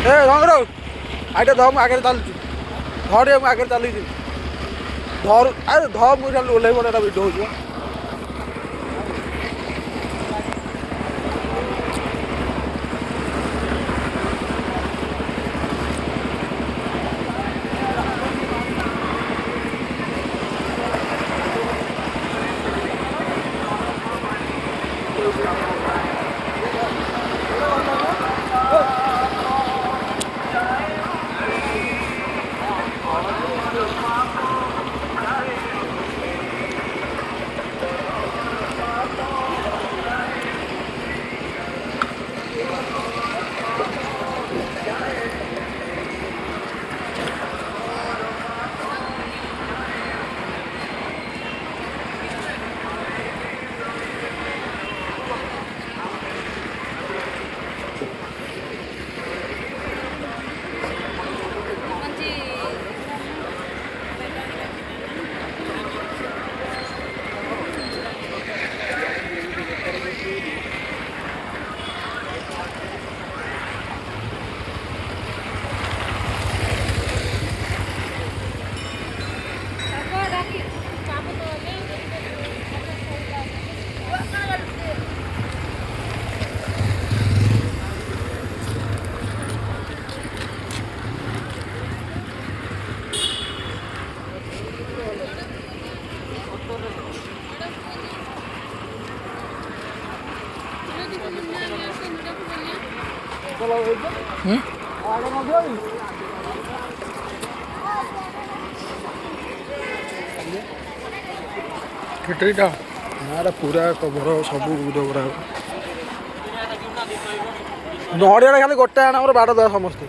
ଏ ଧର ଆଇଟା ଧ ମୁଁ ଆଗରେ ଚାଲୁଛି ଧରେ ମୁଁ ଆଗରେ ଚାଲିଛି ଧର ଆରେ ଧ ମୁଁ ଖାଲି ଓହ୍ଲେଇ ପଡ଼େ ଏଟା ଭିଡ଼ିଓ ହେଉଛି କେତେଟା ନା ପୁରା କଭର ସବୁ ଭିଡ଼ିଓ କରା ନଡ଼ିଆଟା ଖାଲି ଗୋଟେ ଆଣ ଆମର ବାଡ଼ ଦେବା ସମସ୍ତେ